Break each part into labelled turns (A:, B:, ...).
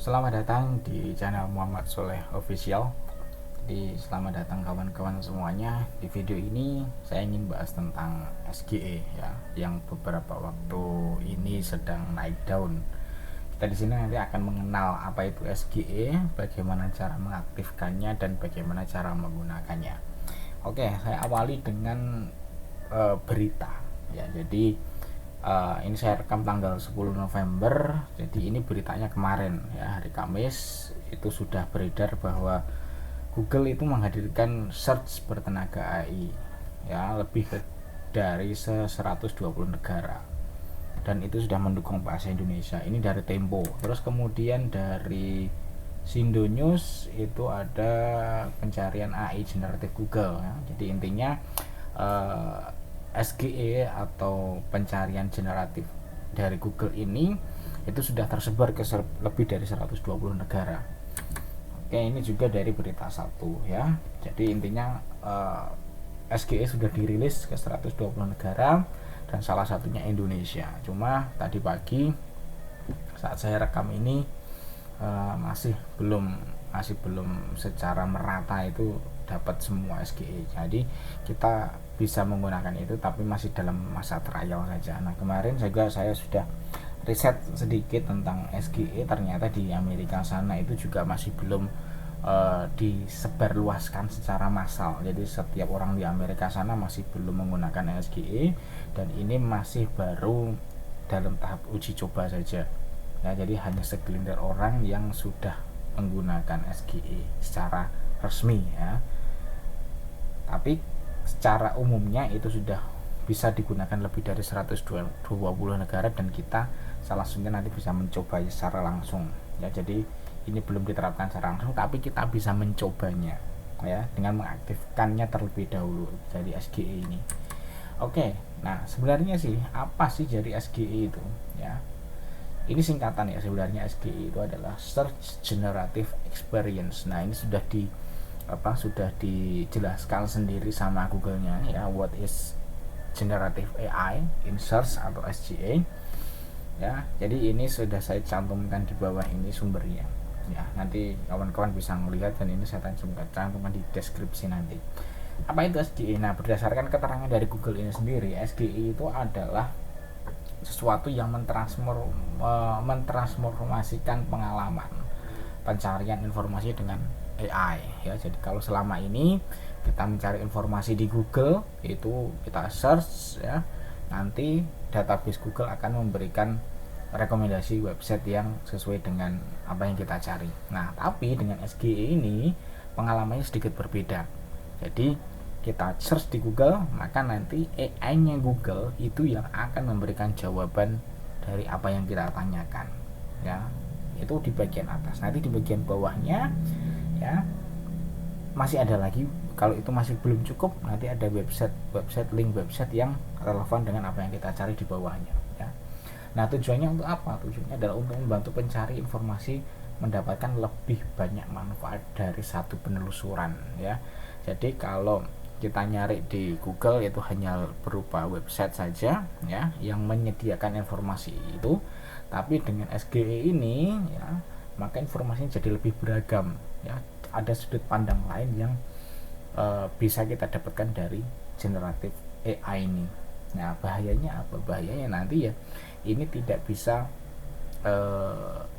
A: Selamat datang di channel Muhammad Soleh Official. Jadi selamat datang kawan-kawan semuanya. Di video ini saya ingin bahas tentang SGE ya, yang beberapa waktu ini sedang naik daun. Kita di sini nanti akan mengenal apa itu SGE, bagaimana cara mengaktifkannya dan bagaimana cara menggunakannya. Oke, saya awali dengan berita ya. Jadi ini saya rekam tanggal 10 November. Jadi ini beritanya kemarin ya, hari Kamis itu sudah beredar bahwa Google itu menghadirkan search bertenaga AI ya, lebih dari 120 negara, dan itu sudah mendukung bahasa Indonesia. Ini dari Tempo. Terus kemudian dari Sindo News itu ada pencarian AI generatif Google ya. Jadi intinya SGE atau pencarian generatif dari Google ini itu sudah tersebar ke lebih dari 120 negara. Oke, ini juga dari berita satu ya. Jadi intinya SGE sudah dirilis ke 120 negara dan salah satunya Indonesia. Cuma tadi pagi saat saya rekam ini masih belum secara merata itu dapat semua SGE. Jadi kita bisa menggunakan itu tapi masih dalam masa trial saja. Nah, kemarin juga saya sudah riset sedikit tentang SGE. Ternyata di Amerika sana itu juga masih belum disebarluaskan secara massal. Jadi setiap orang di Amerika sana masih belum menggunakan SGE, dan ini masih baru dalam tahap uji coba saja ya. Jadi hanya segelintir orang yang sudah menggunakan SGE secara resmi ya, tapi secara umumnya itu sudah bisa digunakan lebih dari 120 negara, dan kita salah satunya nanti bisa mencoba secara langsung ya. Jadi ini belum diterapkan secara langsung, tapi kita bisa mencobanya ya dengan mengaktifkannya terlebih dahulu dari SGE ini. Oke, nah sebenarnya sih apa sih jadi SGE itu ya? Ini singkatan ya, sebenarnya SGE itu adalah Search Generative Experience. Nah, ini sudah dijelaskan sendiri sama Google-nya ya, what is generative AI in search atau SGA ya. Jadi ini sudah saya cantumkan di bawah ini sumbernya ya, nanti kawan-kawan bisa melihat, dan ini saya cantumkan di deskripsi nanti. Apa itu SGA? Nah, berdasarkan keterangan dari Google ini sendiri, SGA itu adalah sesuatu yang mentransformasikan pengalaman pencarian informasi dengan AI ya. Jadi kalau selama ini kita mencari informasi di Google itu kita search ya, nanti database Google akan memberikan rekomendasi website yang sesuai dengan apa yang kita cari. Nah, tapi dengan SGE ini pengalamannya sedikit berbeda. Jadi kita search di Google, maka nanti AI-nya Google itu yang akan memberikan jawaban dari apa yang kita tanyakan ya. Itu di bagian atas. Nanti di bagian bawahnya ya masih ada lagi. Kalau itu masih belum cukup, nanti ada link website yang relevan dengan apa yang kita cari di bawahnya ya. Nah, tujuannya untuk apa? Tujuannya adalah untuk membantu pencari informasi mendapatkan lebih banyak manfaat dari satu penelusuran ya. Jadi kalau kita nyari di Google itu hanya berupa website saja ya yang menyediakan informasi itu, tapi dengan SGE ini ya maka informasinya jadi lebih beragam ya. Ada sudut pandang lain yang bisa kita dapatkan dari generatif AI ini. Nah, bahayanya apa? Bahayanya nanti ya ini tidak bisa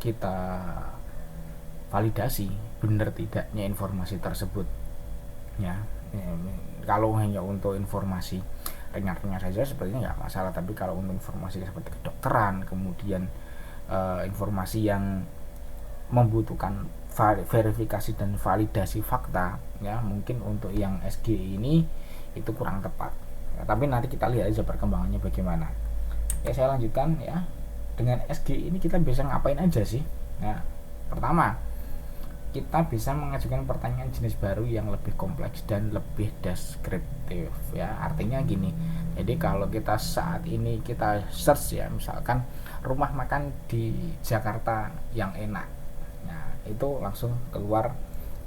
A: kita validasi benar tidaknya informasi tersebut ya. Kalau hanya untuk informasi ringan-ringan saja sepertinya nggak masalah, tapi kalau untuk informasi seperti kedokteran, kemudian informasi yang membutuhkan verifikasi dan validasi fakta ya, mungkin untuk yang SGE ini itu kurang tepat ya, tapi nanti kita lihat aja perkembangannya bagaimana ya. Saya lanjutkan ya, dengan SGE ini kita bisa ngapain aja sih ya. Pertama, kita bisa mengajukan pertanyaan jenis baru yang lebih kompleks dan lebih deskriptif ya. Artinya gini, jadi kalau kita saat ini kita search ya, misalkan rumah makan di Jakarta yang enak, nah itu langsung keluar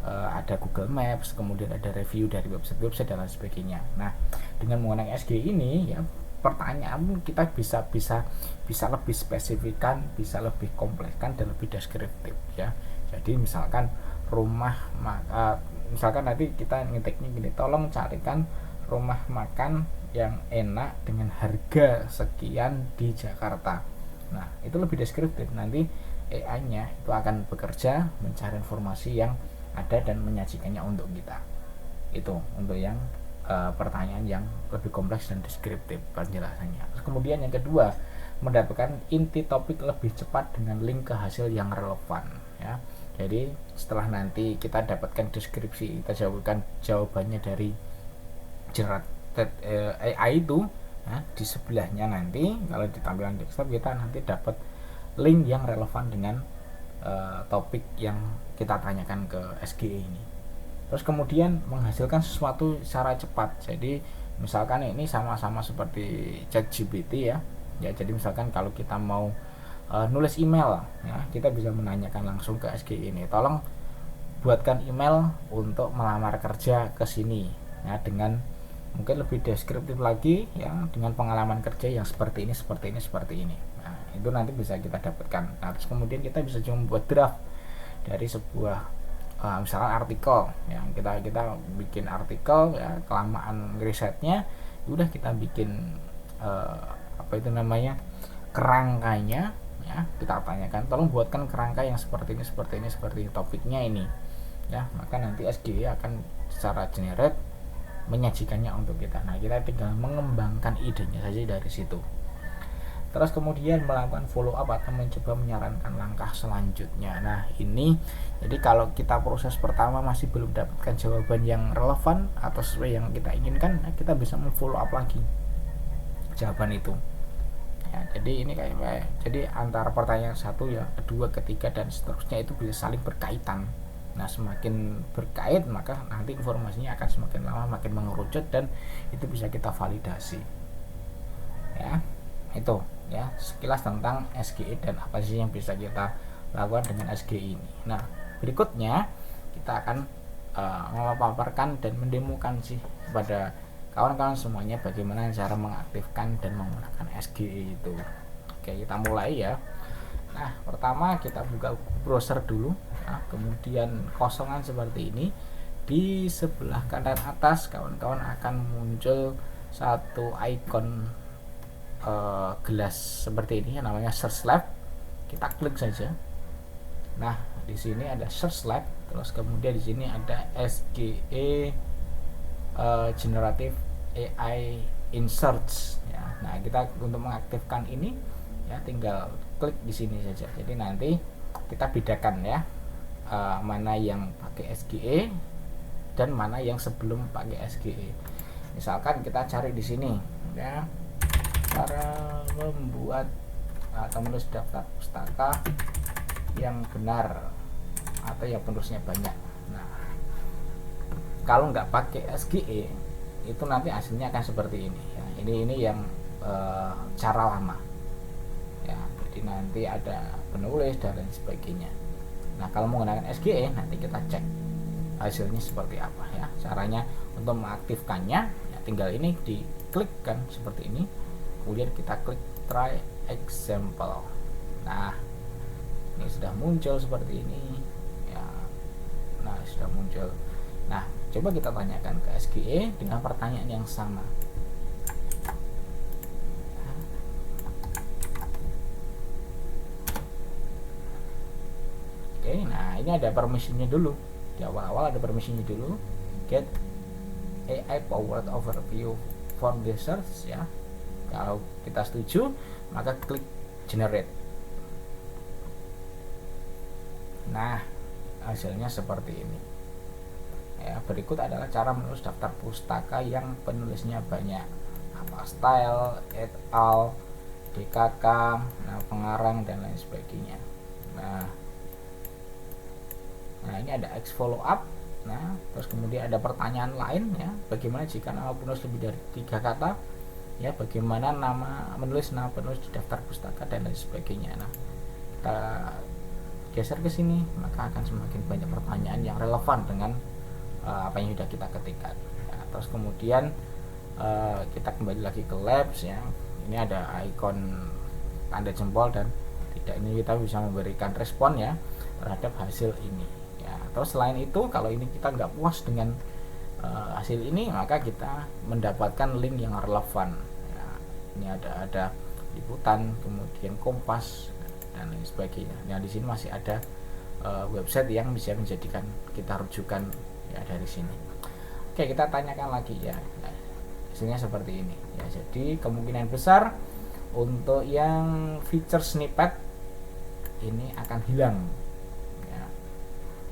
A: ada Google Maps, kemudian ada review dari website dan lain sebagainya. Nah, dengan menggunakan SG ini ya, pertanyaan pun kita bisa lebih spesifikan, bisa lebih komplekskan dan lebih deskriptif ya. Jadi misalkan misalkan nanti kita ngetiknya gini, tolong carikan rumah makan yang enak dengan harga sekian di Jakarta. Nah itu lebih deskriptif, nanti AI-nya itu akan bekerja mencari informasi yang ada dan menyajikannya untuk kita. Itu untuk yang pertanyaan yang lebih kompleks dan deskriptif penjelasannya. Terus kemudian yang kedua, mendapatkan inti topik lebih cepat dengan link ke hasil yang relevan ya. Jadi setelah nanti kita dapatkan deskripsi, kita jawabannya dari generated AI itu ya, di sebelahnya nanti kalau di tampilan desktop kita nanti dapat link yang relevan dengan topik yang kita tanyakan ke SGE ini. Terus kemudian menghasilkan sesuatu secara cepat. Jadi misalkan ini sama-sama seperti ChatGPT ya. Jadi misalkan kalau kita mau nulis email ya, kita bisa menanyakan langsung ke SGE ini, tolong buatkan email untuk melamar kerja ke sini ya, dengan mungkin lebih deskriptif lagi ya, dengan pengalaman kerja yang seperti ini. Nah, itu nanti bisa kita dapatkan. Nah, terus kemudian kita bisa juga membuat draft dari sebuah misalkan artikel yang kita bikin artikel ya, kelamaan risetnya udah kita bikin kerangkanya ya, kita tanyakan tolong buatkan kerangka yang seperti ini topiknya ini ya, maka nanti SGE akan secara generate menyajikannya untuk kita. Nah kita tinggal mengembangkan idenya saja dari situ. Terus kemudian melakukan follow up atau mencoba menyarankan langkah selanjutnya. Nah ini jadi kalau kita proses pertama masih belum dapatkan jawaban yang relevan atau sesuai yang kita inginkan, nah kita bisa memfollow up lagi jawaban itu ya. Jadi ini jadi antara pertanyaan satu ya, kedua, ketiga dan seterusnya itu bisa saling berkaitan. Nah semakin berkait maka nanti informasinya akan semakin lama makin mengerucut dan itu bisa kita validasi ya. Itu ya sekilas tentang SGE dan apa sih yang bisa kita lakukan dengan SGE ini. Nah berikutnya kita akan memaparkan dan mendemokan sih kepada kawan-kawan semuanya bagaimana cara mengaktifkan dan menggunakan SGE itu. Oke, kita mulai ya. Nah pertama kita buka browser dulu. Nah, kemudian kosongan seperti ini, di sebelah kanan atas kawan-kawan akan muncul satu icon gelas seperti ini yang namanya Search Lab. Kita klik saja. Nah di sini ada Search Lab, terus kemudian di sini ada SGE Generative AI in Search ya. Nah kita untuk mengaktifkan ini ya tinggal klik di sini saja. Jadi nanti kita bedakan ya mana yang pakai SGE dan mana yang sebelum pakai SGE. Misalkan kita cari di sini ya, cara membuat atau menulis daftar pustaka yang benar atau yang penulisnya banyak. Nah kalau nggak pakai SGE itu nanti hasilnya akan seperti ini ya. Ini yang cara lama ya, jadi nanti ada penulis dan lain sebagainya. Nah kalau menggunakan SGE nanti kita cek hasilnya seperti apa ya. Caranya untuk mengaktifkannya ya, tinggal ini diklikkan seperti ini, kemudian kita klik try example. Nah ini sudah muncul seperti ini ya. Nah sudah muncul. Nah coba kita tanyakan ke SGE dengan pertanyaan yang sama. Oke, nah ini ada permissionnya dulu. Di awal-awal ada permissionnya dulu. Get AI powered overview for the search ya. Kalau kita setuju, maka klik generate. Nah, hasilnya seperti ini. Ya, berikut adalah cara menulis daftar pustaka yang penulisnya banyak. Apa style, et al, DKK, nah, pengarang dan lain sebagainya. Nah ini ada X follow up. Nah terus kemudian ada pertanyaan lain ya, bagaimana jika nama penulis lebih dari 3 kata ya, bagaimana menulis nama penulis di daftar pustaka dan lain sebagainya. Nah kita geser ke sini maka akan semakin banyak pertanyaan yang relevan dengan apa yang sudah kita ketikkan ya. Terus kemudian kita kembali lagi ke Labs ya. Ini ada ikon tanda jempol dan tidak, ini kita bisa memberikan respon ya terhadap hasil ini ya. Terus selain itu, kalau ini kita nggak puas dengan hasil ini, maka kita mendapatkan link yang relevan ya. Ini ada liputan, kemudian Kompas dan lain sebagainya. Nah, di sini masih ada website yang bisa menjadikan kita rujukan ya dari sini. Oke, kita tanyakan lagi ya. Nah, hasilnya seperti ini ya. Jadi kemungkinan besar untuk yang feature snippet ini akan hilang ya,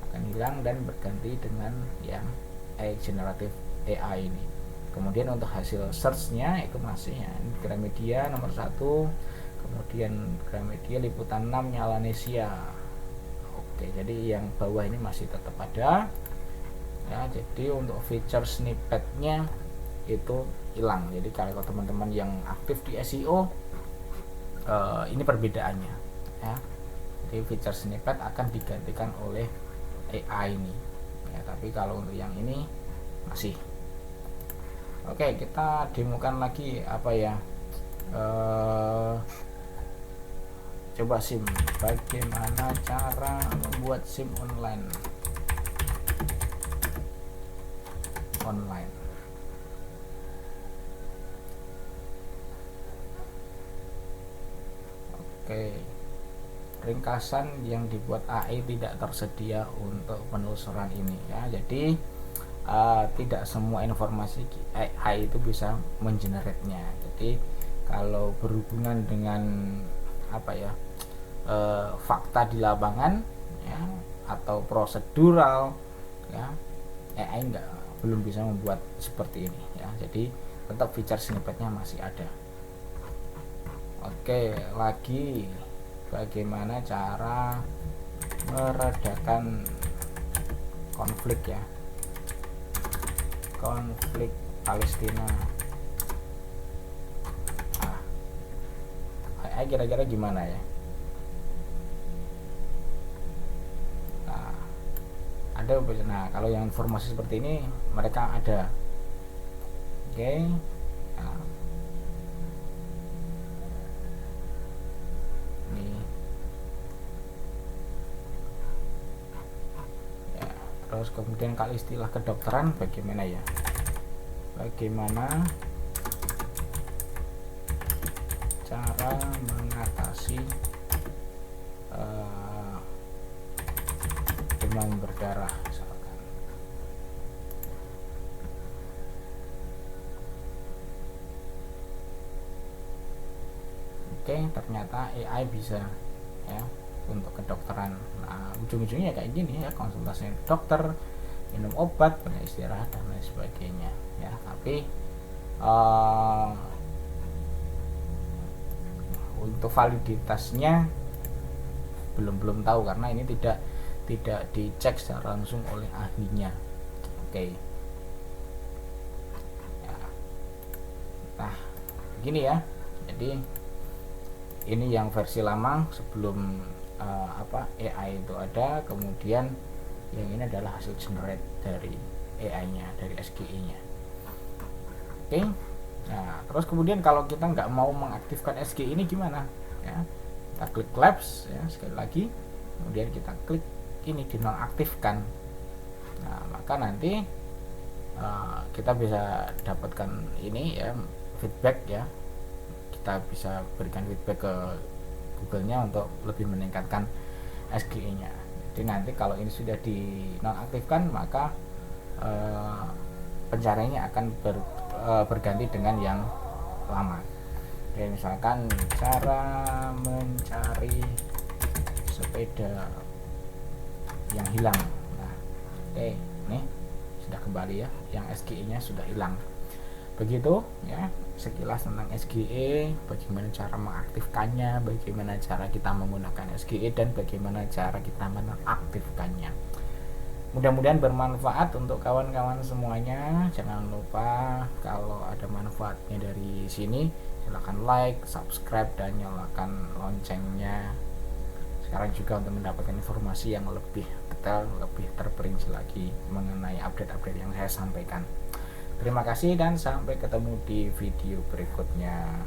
A: akan hilang dan berganti dengan yang generative AI ini. Kemudian untuk hasil searchnya itu masih ya, Gramedia nomor 1, kemudian Gramedia Liputan 6 Nyalanesia. Oke, jadi yang bawah ini masih tetap ada ya. Jadi untuk feature snippetnya itu hilang. Jadi kalau teman-teman yang aktif di SEO, ini perbedaannya ya. Jadi feature snippet akan digantikan oleh AI ini ya, tapi kalau untuk yang ini masih. Oke, kita demokan lagi apa ya, coba SIM, bagaimana cara membuat SIM online. Oke, ringkasan yang dibuat AI tidak tersedia untuk penelusuran ini ya. Jadi tidak semua informasi AI itu bisa mengenerate-nya. Jadi kalau berhubungan dengan apa ya, fakta di lapangan ya, atau prosedural ya, AI belum bisa membuat seperti ini ya. Jadi tetap feature snippetnya masih ada. Oke, lagi bagaimana cara meredakan konflik ya, konflik Palestina. Kira-kira gimana ya? Nah, kalau yang informasi seperti ini mereka ada. Oke. Nah, ini ya. Terus kemudian kalau istilah kedokteran bagaimana ya? Bagaimana cara mengatasi demam berdarah misalkan. Oke, ternyata AI bisa ya untuk kedokteran. Nah, ujung-ujungnya kayak gini ya, konsultasi dokter, minum obat, beristirahat dan lain sebagainya ya. Tapi untuk validitasnya belum tahu karena ini tidak dicek secara langsung oleh ahlinya. Oke. Ya. Nah, begini ya. Jadi ini yang versi lama sebelum AI itu ada, kemudian yang ini adalah hasil generate dari AI-nya, dari SGE-nya. Oke. Nah, terus kemudian kalau kita nggak mau mengaktifkan SGE ini gimana? Ya, kita klik Labs ya, sekali lagi, kemudian kita klik ini dinonaktifkan. Nah, maka nanti kita bisa dapatkan ini ya, feedback ya. Kita bisa berikan feedback ke Google-nya untuk lebih meningkatkan SGE-nya. Jadi nanti kalau ini sudah dinonaktifkan, maka pencariannya akan berganti dengan yang lama. Oke, misalkan cara mencari sepeda yang hilang. Nah, oke, nih sudah kembali ya, yang SGE-nya sudah hilang. Begitu ya sekilas tentang SGE, bagaimana cara mengaktifkannya, bagaimana cara kita menggunakan SGE, dan bagaimana cara kita menonaktifkannya. Mudah-mudahan bermanfaat untuk kawan-kawan semuanya. Jangan lupa kalau ada manfaatnya dari sini, silahkan like, subscribe, dan nyalakan loncengnya. Sekarang juga untuk mendapatkan informasi yang lebih detail, lebih terperinci lagi mengenai update-update yang saya sampaikan. Terima kasih dan sampai ketemu di video berikutnya.